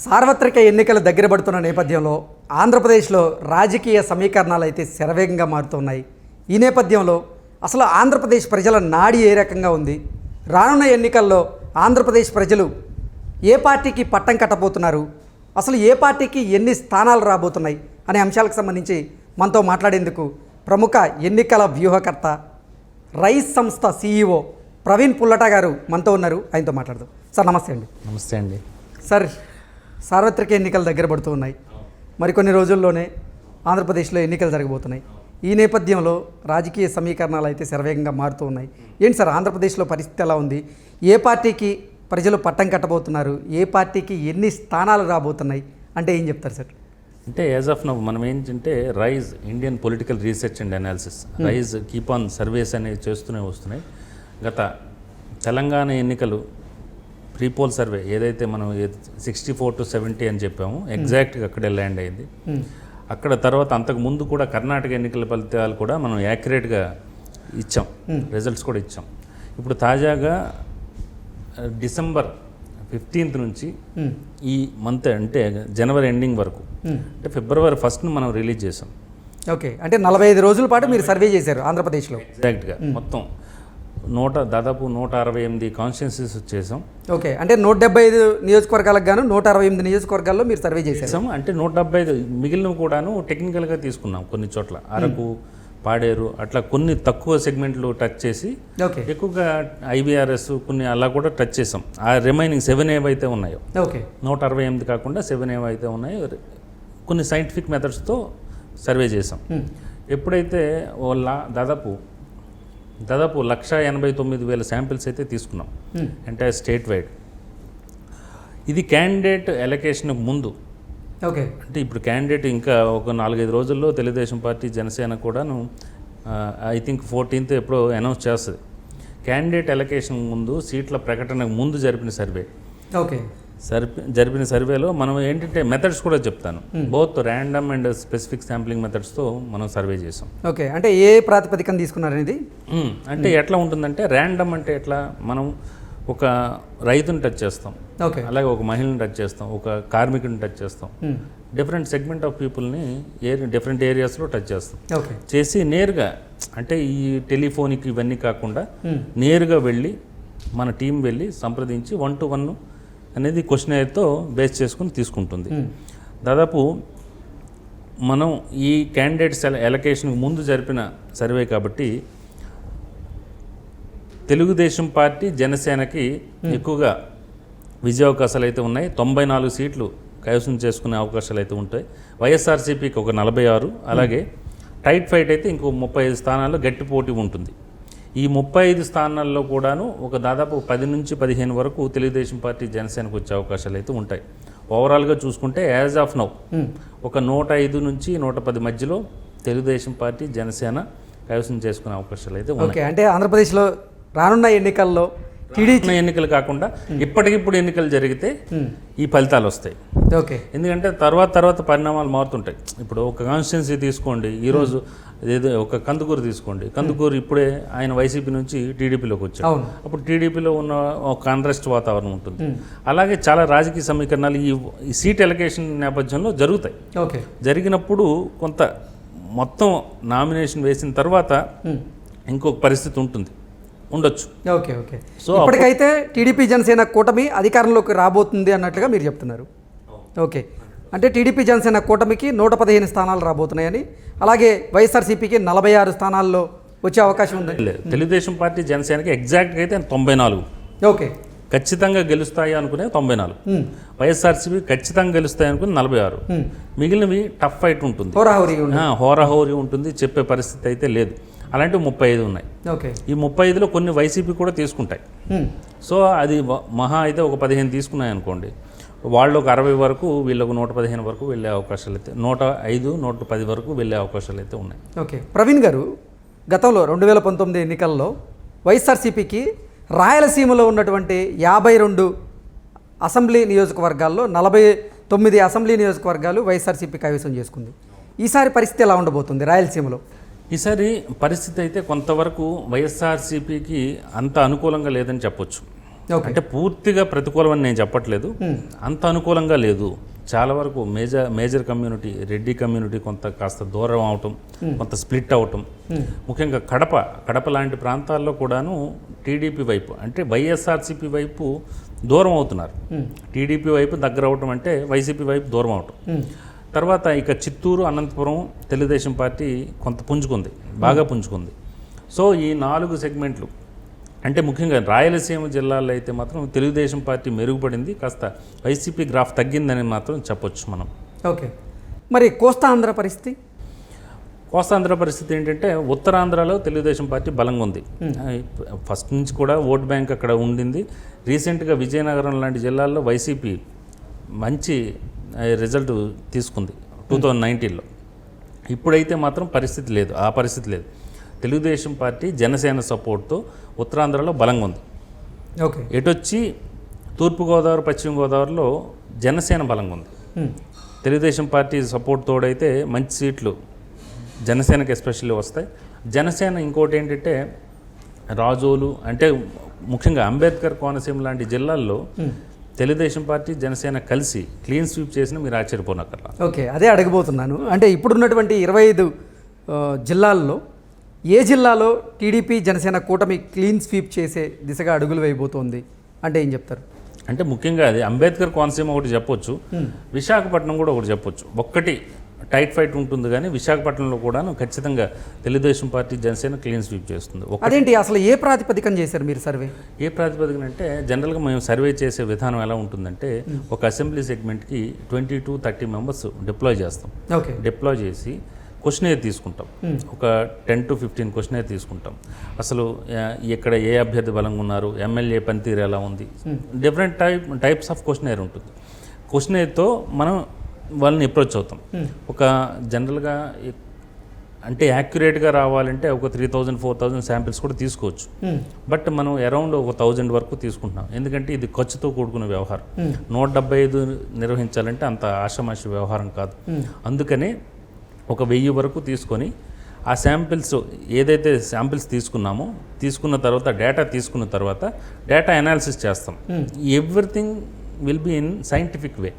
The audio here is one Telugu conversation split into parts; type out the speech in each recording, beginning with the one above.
సార్వత్రిక ఎన్నికలు దగ్గర పడుతున్న నేపథ్యంలో ఆంధ్రప్రదేశ్లో రాజకీయ సమీకరణాలు అయితే శరవేగంగా మారుతున్నాయి. ఈ నేపథ్యంలో అసలు ఆంధ్రప్రదేశ్ ప్రజల నాడి ఏ రకంగా ఉంది, రానున్న ఎన్నికల్లో ఆంధ్రప్రదేశ్ ప్రజలు ఏ పార్టీకి పట్టం కట్టబోతున్నారు, అసలు ఏ పార్టీకి ఎన్ని స్థానాలు రాబోతున్నాయి అనే అంశాలకు సంబంధించి మనతో మాట్లాడేందుకు ప్రముఖ ఎన్నికల వ్యూహకర్త, రైస్ సంస్థ CEO ప్రవీణ్ పుల్లట గారు మనతో ఉన్నారు. ఆయనతో మాట్లాడదాం. సార్ నమస్తే అండి. నమస్తే అండి. సార్, సార్వత్రిక ఎన్నికలు దగ్గర పడుతూ ఉన్నాయి. మరికొన్ని రోజుల్లోనే ఆంధ్రప్రదేశ్లో ఎన్నికలు జరగబోతున్నాయి. ఈ నేపథ్యంలో రాజకీయ సమీకరణాలు అయితే శరవేగంగా మారుతూ ఉన్నాయి. ఏంటి సార్ ఆంధ్రప్రదేశ్లో పరిస్థితి ఎలా ఉంది? ఏ పార్టీకి ప్రజలు పట్టం కట్టబోతున్నారు, ఏ పార్టీకి ఎన్ని స్థానాలు రాబోతున్నాయి అంటే ఏం చెప్తారు సార్? అంటే యాజ్ ఆఫ్ నౌ మనం ఏంటంటే rise Indian political research and analysis, rise keep on surveys అనేవి చేస్తూనే వస్తున్నాయి. గత తెలంగాణ ఎన్నికలు ప్రీపోల్ సర్వే ఏదైతే మనం 64 to 70 అని చెప్పాము, ఎగ్జాక్ట్గా అక్కడే ల్యాండ్ అయింది. అక్కడ తర్వాత అంతకు ముందు కూడా కర్ణాటక ఎన్నికల ఫలితాలు కూడా మనం యాక్యురేట్గా ఇచ్చాం, రిజల్ట్స్ కూడా ఇచ్చాం. ఇప్పుడు తాజాగా December 15th నుంచి ఈ మంత్ అంటే జనవరి ఎండింగ్ వరకు అంటే February 1st మనం రిలీజ్ చేసాం. ఓకే, అంటే 45 రోజుల పాటు మీరు సర్వే చేశారు ఆంధ్రప్రదేశ్లో. ఎగ్జాక్ట్గా మొత్తం దాదాపు 168 కాన్స్టిట్యున్సీస్ చేసాం. ఓకే, అంటే 175 నియోజకవర్గాలకు గాను 168 నియోజకవర్గాల్లో మీరు సర్వే చేశారు. అంటే 175 మిగిలినవి కూడాను టెక్నికల్గా తీసుకున్నాం. కొన్ని చోట్ల అరకు, పాడేరు అట్లా కొన్ని తక్కువ సెగ్మెంట్లు టచ్ చేసి, ఎక్కువగా IBRS కొన్ని అలా కూడా టచ్ చేసాం. ఆ రిమైనింగ్ 7 ఏవైతే ఉన్నాయో, 168 కాకుండా 7 ఏవైతే ఉన్నాయో కొన్ని సైంటిఫిక్ మెథడ్స్తో సర్వే చేసాం. ఎప్పుడైతే దాదాపు 1,89,000 శాంపిల్స్ అయితే తీసుకున్నాం ఎంటైర్ స్టేట్ వైడ్. ఇది క్యాండిడేట్ ఎలకేషన్కి ముందు. ఓకే, అంటే ఇప్పుడు క్యాండిడేట్ ఇంకా ఒక 4-5 రోజుల్లో తెలుగుదేశం పార్టీ, జనసేన కూడాను ఐ థింక్ 14th ఎప్పుడో అనౌన్స్ చేస్తుంది. క్యాండిడేట్ ఎలకేషన్ ముందు, సీట్ల ప్రకటనకు ముందు జరిపిన సర్వే. ఓకే, జరిపిన సర్వేలో మనం ఏంటంటే మెథడ్స్ కూడా చెప్తాను. Both random and specific sampling మెథడ్స్తో మనం సర్వే చేసాం. ఓకే, అంటే ఏ ప్రాతిపదికన తీసుకున్నారు అనేది? అంటే ఎట్లా ఉంటుందంటే ర్యాండమ్ అంటే ఎట్లా, మనం ఒక రైతుని టచ్ చేస్తాం, అలాగే ఒక మహిళని టచ్ చేస్తాం, ఒక కార్మికుని టచ్ చేస్తాం, డిఫరెంట్ సెగ్మెంట్ ఆఫ్ పీపుల్ని డిఫరెంట్ ఏరియాస్లో టచ్ చేస్తాం. చేసి నేరుగా అంటే ఈ టెలిఫోనిక్ ఇవన్నీ కాకుండా నేరుగా వెళ్ళి మన టీం వెళ్ళి సంప్రదించి 1-to-1 అనేది క్వశ్చనైర్తో బేస్ చేసుకుని తీసుకుంటుంది. దాదాపు మనం ఈ క్యాండిడేట్స్ ఎలకేషన్కి ముందు జరిపిన సర్వే కాబట్టి తెలుగుదేశం పార్టీ, జనసేనకి ఎక్కువగా విజయ అవకాశాలు అయితే ఉన్నాయి. 94 సీట్లు కైవసం చేసుకునే అవకాశాలు అయితే ఉంటాయి. వైఎస్ఆర్సీపీకి ఒక 46, అలాగే టైట్ ఫైట్ అయితే ఇంకో 35 స్థానాల్లో గట్టి పోటీ ఉంటుంది. ఈ 35 స్థానాల్లో కూడాను ఒక దాదాపు 10 నుంచి 15 వరకు తెలుగుదేశం పార్టీ, జనసేనకు వచ్చే అవకాశాలు అయితే ఉంటాయి. ఓవరాల్గా చూసుకుంటే యాజ్ ఆఫ్ నౌ ఒక 105 నుంచి 110 మధ్యలో తెలుగుదేశం పార్టీ, జనసేన కైవసం చేసుకునే అవకాశాలు అయితే ఉన్నాయి. అంటే ఆంధ్రప్రదేశ్లో రానున్న ఎన్నికల్లో టీడీపీ ఎన్నికలు కాకుండా ఇప్పటికిప్పుడు ఎన్నికలు జరిగితే ఈ ఫలితాలు వస్తాయి. ఓకే, ఎందుకంటే తర్వాత పరిణామాలు మారుతుంటాయి. ఇప్పుడు ఒక కాన్స్టిట్యున్సీ తీసుకోండి, ఈరోజు ఏదో ఒక కందుకూరు తీసుకోండి. కందుకూరు ఇప్పుడే ఆయన వైసీపీ నుంచి టీడీపీలోకి వచ్చాడు. అప్పుడు టీడీపీలో ఉన్న ఒక అన్రెస్ట్ వాతావరణం ఉంటుంది. అలాగే చాలా రాజకీయ సమీకరణాలు ఈ సీట్ ఎలకేషన్ నేపథ్యంలో జరుగుతాయి. జరిగినప్పుడు కొంత మొత్తం నామినేషన్ వేసిన తర్వాత ఇంకొక పరిస్థితి ఉండొచ్చు. ఓకే. సో ఇప్పటికైతే టీడీపీ, జనసేన కూటమి అధికారంలోకి రాబోతుంది అన్నట్లుగా మీరు చెప్తున్నారు. ఓకే, అంటే టీడీపీ, జనసేన కూటమికి 115 స్థానాలు రాబోతున్నాయని, అలాగే వైఎస్ఆర్సీపీకి 46 స్థానాల్లో వచ్చే అవకాశం ఉంది. తెలుగుదేశం పార్టీ, జనసేనకి ఎగ్జాక్ట్గా అయితే 94. ఓకే, ఖచ్చితంగా గెలుస్తాయి అనుకునే 94. వైఎస్ఆర్సీపీ ఖచ్చితంగా గెలుస్తాయి అనుకుని 46. మిగిలినవి టఫ్ ఫైట్ ఉంటుంది, హోరాహోరీ ఉంటుంది, చెప్పే పరిస్థితి అయితే లేదు. అలాంటివి 35 ఉన్నాయి. ఈ 35లో కొన్ని వైసీపీ కూడా తీసుకుంటాయి. సో అది మహా అయితే ఒక 15 తీసుకున్నాయి అనుకోండి, వాళ్ళు ఒక 60 వరకు, వీళ్ళకు 115 వరకు వెళ్ళే అవకాశాలు అయితే, 105, 110 వరకు వెళ్ళే అవకాశాలు అయితే ఉన్నాయి. ఓకే, ప్రవీణ్ గారు, గతంలో 2019 ఎన్నికల్లో వైఎస్ఆర్సీపీకి రాయలసీమలో ఉన్నటువంటి 52 అసెంబ్లీ నియోజకవర్గాల్లో 49 అసెంబ్లీ నియోజకవర్గాలు వైఎస్ఆర్సీపీ కైవసం చేసుకుంది. ఈసారి పరిస్థితి ఎలా ఉండబోతుంది రాయలసీమలో? ఈసారి పరిస్థితి అయితే కొంతవరకు వైఎస్ఆర్సీపీకి అంత అనుకూలంగా లేదని చెప్పొచ్చు. ఓకే. అంటే పూర్తిగా ప్రతికూలమని నేను చెప్పట్లేదు, అంత అనుకూలంగా లేదు. చాలా వరకు మేజర్ కమ్యూనిటీ, రెడ్డి కమ్యూనిటీ కొంత కాస్త దూరం అవటం, కొంత స్ప్లిట్ అవటం, ముఖ్యంగా కడప లాంటి ప్రాంతాల్లో కూడాను టీడీపీ వైపు అంటే వైఎస్ఆర్సీపీ వైపు దూరం అవుతున్నారు. టీడీపీ వైపు దగ్గర అవటం అంటే వైసీపీ వైపు దూరం అవటం. తర్వాత ఇక చిత్తూరు, అనంతపురం తెలుగుదేశం పార్టీ కొంత పుంజుకుంది, బాగా పుంజుకుంది. సో ఈ 4 సెగ్మెంట్లు అంటే ముఖ్యంగా రాయలసీమ జిల్లాల్లో అయితే మాత్రం తెలుగుదేశం పార్టీ మెరుగుపడింది, కాస్త వైసీపీ గ్రాఫ్ తగ్గిందని మాత్రం చెప్పొచ్చు మనం. ఓకే. మరి కోస్తా ఆంధ్ర పరిస్థితి? కోస్తాంధ్ర పరిస్థితి ఏంటంటే ఉత్తరాంధ్రలో తెలుగుదేశం పార్టీ బలంగా ఉంది. ఫస్ట్ నుంచి కూడా ఓట్ బ్యాంక్ అక్కడ ఉండింది. రీసెంట్గా విజయనగరం లాంటి జిల్లాల్లో వైసీపీ మంచి రిజల్ట్ తీసుకుంది 2019లో. ఇప్పుడైతే మాత్రం పరిస్థితి లేదు, ఆ పరిస్థితి లేదు. తెలుగుదేశం పార్టీ జనసేన సపోర్ట్తో ఉత్తరాంధ్రలో బలంగా ఉంది. ఓకే. ఎటొచ్చి తూర్పుగోదావరి, పశ్చిమ గోదావరిలో జనసేన బలంగా ఉంది. తెలుగుదేశం పార్టీ సపోర్ట్ తోడైతే మంచి సీట్లు జనసేనకి ఎస్పెషల్లీ వస్తాయి. జనసేన ఇంకోటి ఏంటంటే రాజోలు అంటే ముఖ్యంగా అంబేద్కర్ కోనసీమ లాంటి జిల్లాల్లో తెలుగుదేశం పార్టీ జనసేన కలిసి క్లీన్ స్వీప్ చేసిన మీరు ఆశ్చర్యపోనక్కర్లా. ఓకే, అదే అడగబోతున్నాను. అంటే ఇప్పుడున్నటువంటి 25 జిల్లాల్లో ఏ జిల్లాలో టీడీపీ జనసేన కూటమి క్లీన్ స్వీప్ చేసే దిశగా అడుగులు వేయబోతోంది అంటే ఏం చెప్తారు? అంటే ముఖ్యంగా అది అంబేద్కర్ కోనసీమ ఒకటి చెప్పొచ్చు, విశాఖపట్నం కూడా ఒకటి చెప్పొచ్చు. ఒక్కటి టైట్ ఫైట్ ఉంటుంది, కానీ విశాఖపట్నంలో కూడా ఖచ్చితంగా Telugu Desam party Janasena clean sweep చేస్తుంది. అదేంటి, అసలు ఏ ప్రాతిపదికన చేశారు మీరు సర్వే? ఏ ప్రాతిపదికన అంటే జనరల్గా మేము సర్వే చేసే విధానం ఎలా ఉంటుందంటే ఒక అసెంబ్లీ సెగ్మెంట్కి 20 to 30 మెంబర్స్ డిప్లాయ్ చేస్తాం. ఓకే. డిప్లాయ్ చేసి క్వశ్చనేర్ తీసుకుంటాం, ఒక 10 to 15 క్వశ్చనేర్ తీసుకుంటాం. అసలు ఇక్కడ ఏ అభ్యర్థి బలంగా ఉన్నారు, ఎమ్మెల్యే పనితీరు ఎలా ఉంది, డిఫరెంట్ టైప్స్ ఆఫ్ క్వశ్చనేర్ ఉంటుంది. క్వశ్చనేర్తో మనం వాళ్ళని అప్రోచ్ అవుతాం. ఒక జనరల్గా అంటే యాక్యురేట్గా రావాలంటే ఒక 3000-4000 శాంపిల్స్ కూడా తీసుకోవచ్చు. బట్ మనం అరౌండ్ ఒక 1000 వరకు తీసుకుంటున్నాం. ఎందుకంటే ఇది ఖర్చుతో కూడుకున్న వ్యవహారం. 175 నిర్వహించాలంటే అంత ఆషామాషి వ్యవహారం కాదు. అందుకనే ఒక 1000 వరకు తీసుకొని ఆ శాంపిల్స్ ఏదైతే శాంపిల్స్ తీసుకున్న తర్వాత డేటా అనాలిసిస్ చేస్తాం. Everything will be in scientific way.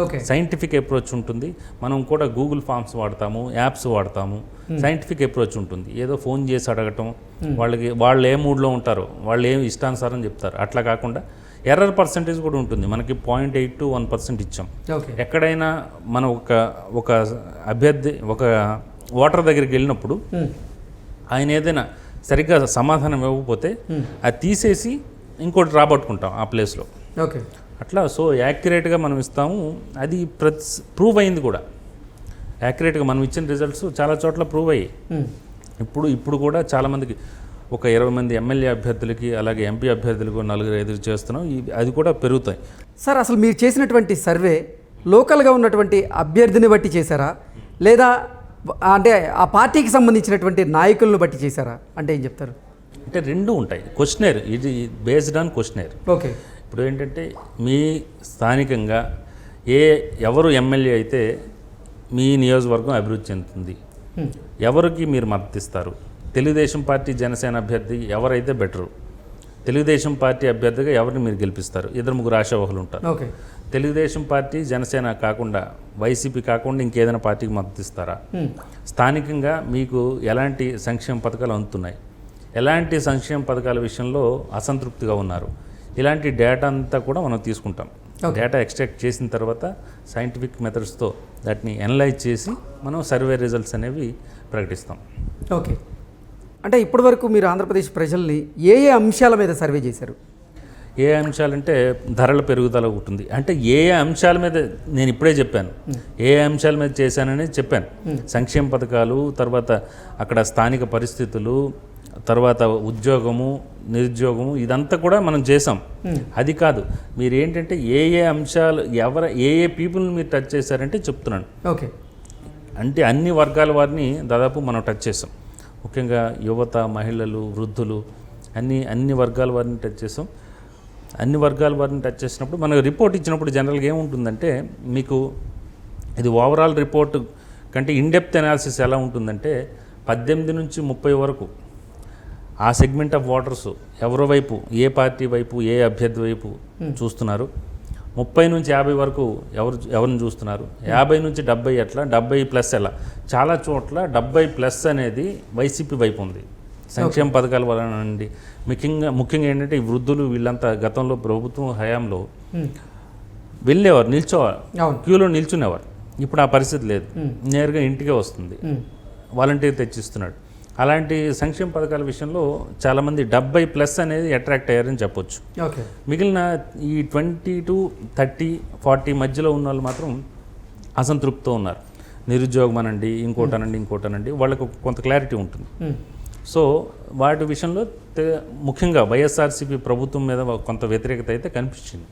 Okay. Scientific approach ఉంటుంది. మనం కూడా గూగుల్ ఫామ్స్ వాడతాము, యాప్స్ వాడతాము. సైంటిఫిక్ అప్రోచ్ ఉంటుంది. ఏదో ఫోన్ చేసి అడగటం, వాళ్ళు ఏ మూడ్లో ఉంటారో వాళ్ళు ఏం ఇష్టానుసారం చెప్తారు, అట్లా కాకుండా ఎర్రర్ పర్సంటేజ్ కూడా ఉంటుంది. మనకి 0.8 to 1% ఇచ్చాం. ఎక్కడైనా మనం ఒక అభ్యర్థి ఒక ఓటర్ దగ్గరికి వెళ్ళినప్పుడు ఆయన ఏదైనా సరిగ్గా సమాధానం ఇవ్వకపోతే అది తీసేసి ఇంకోటి రాబట్టుకుంటాం ఆ ప్లేస్లో. ఓకే. అట్లా సో యాక్యురేట్గా మనం ఇస్తాము. అది ప్రూవ్ అయింది కూడా. యాక్యురేట్గా మనం ఇచ్చిన రిజల్ట్స్ చాలా చోట్ల ప్రూవ్ అయ్యాయి. ఇప్పుడు కూడా చాలామందికి ఒక 20 మంది ఎమ్మెల్యే అభ్యర్థులకి అలాగే ఎంపీ అభ్యర్థులకు 4-5 చేస్తున్నాం. అది కూడా పెరుగుతాయి. సార్, అసలు మీరు చేసినటువంటి సర్వే లోకల్గా ఉన్నటువంటి అభ్యర్థిని బట్టి చేశారా, లేదా అంటే ఆ పార్టీకి సంబంధించినటువంటి నాయకులను బట్టి చేశారా అంటే ఏం చెప్తారు? అంటే రెండు ఉంటాయి. క్వశ్చనేర్ ఇది బేస్డ్ ఆన్ క్వశ్చనేర్. ఓకే. ఇప్పుడు ఏంటంటే మీ స్థానికంగా ఎవరు ఎమ్మెల్యే అయితే మీ నియోజకవర్గం అభివృద్ధి చెందుతుంది, ఎవరికి మీరు మద్దతు ఇస్తారు, తెలుగుదేశం పార్టీ జనసేన అభ్యర్థి ఎవరైతే బెటరు, తెలుగుదేశం పార్టీ అభ్యర్థిగా ఎవరిని మీరు గెలిపిస్తారు, 2-3 ఆశావహులు ఉంటారు. ఓకే. తెలుగుదేశం పార్టీ జనసేన కాకుండా వైసీపీ కాకుండా ఇంకేదైనా పార్టీకి మద్దతు ఇస్తారా, స్థానికంగా మీకు ఎలాంటి సంక్షేమ పథకాలు అందుతున్నాయి, ఎలాంటి సంక్షేమ పథకాల విషయంలో అసంతృప్తిగా ఉన్నారు, ఇలాంటి డేటా అంతా కూడా మనం తీసుకుంటాం. డేటా ఎక్స్ట్రాక్ట్ చేసిన తర్వాత సైంటిఫిక్ మెథడ్స్తో వాటిని అనలైజ్ చేసి మనం సర్వే రిజల్ట్స్ అనేవి ప్రకటిస్తాం. ఓకే. అంటే ఇప్పటి వరకు మీరు ఆంధ్రప్రదేశ్ ప్రజల్ని ఏ అంశాల మీద సర్వే చేశారు? ఏ అంశాలంటే ధరల పెరుగుదల ఉంటుంది. అంటే ఏ అంశాల మీద నేను ఇప్పుడే చెప్పాను, ఏ అంశాల మీద చేశానని చెప్పాను. సంక్షేమ పథకాలు, తర్వాత అక్కడ స్థానిక పరిస్థితులు, తర్వాత ఉద్యోగము, నిరుద్యోగము, ఇదంతా కూడా మనం చేసాం. అది కాదు, మీరు ఏంటంటే ఏ అంశాలు ఏ పీపుల్ని మీరు టచ్ చేశారంటే చెప్తున్నాను. ఓకే. అంటే అన్ని వర్గాల వారిని దాదాపు మనం టచ్ చేసాం. ముఖ్యంగా యువత, మహిళలు, వృద్ధులు, అన్ని వర్గాల వారిని టచ్ చేసాం. అన్ని వర్గాల వారిని టచ్ చేసినప్పుడు మనకు రిపోర్ట్ ఇచ్చినప్పుడు జనరల్గా ఏముంటుందంటే మీకు ఇది ఓవరాల్ రిపోర్ట్ కంటే ఇన్డెప్త్ అనాలిసిస్ ఎలా ఉంటుందంటే 18 నుంచి 30 వరకు ఆ సెగ్మెంట్ ఆఫ్ ఓటర్స్ ఎవరి వైపు, ఏ పార్టీ వైపు, ఏ అభ్యర్థి వైపు చూస్తున్నారు, 30 నుంచి 50 వరకు ఎవరిని చూస్తున్నారు, 50 నుంచి 70 ఎట్లా, 70+ ఎలా. చాలా చోట్ల 70+ అనేది వైసీపీ వైపు ఉంది. సంక్షేమ పథకాల వలన అండి. ముఖ్యంగా ఏంటంటే ఈ వృద్ధులు వీళ్ళంతా గతంలో ప్రభుత్వం హయాంలో వెళ్ళేవారు, నిల్చోవారు, క్యూలో నిల్చునేవారు. ఇప్పుడు ఆ పరిస్థితి లేదు, నేరుగా ఇంటికే వస్తుంది, వాలంటీర్ తెచ్చిస్తున్నాడు. అలాంటి సంక్షేమ పథకాల విషయంలో చాలామంది 70+ అనేది అట్రాక్ట్ అయ్యారని చెప్పొచ్చు. మిగిలిన ఈ 20 to 30, 40 మధ్యలో ఉన్న వాళ్ళు మాత్రం అసంతృప్తితో ఉన్నారు. నిరుద్యోగం అనండి, ఇంకోటనండి, వాళ్ళకు కొంత క్లారిటీ ఉంటుంది. సో వాటి విషయంలో ముఖ్యంగా వైఎస్ఆర్సీపీ ప్రభుత్వం మీద కొంత వ్యతిరేకత అయితే కనిపించింది.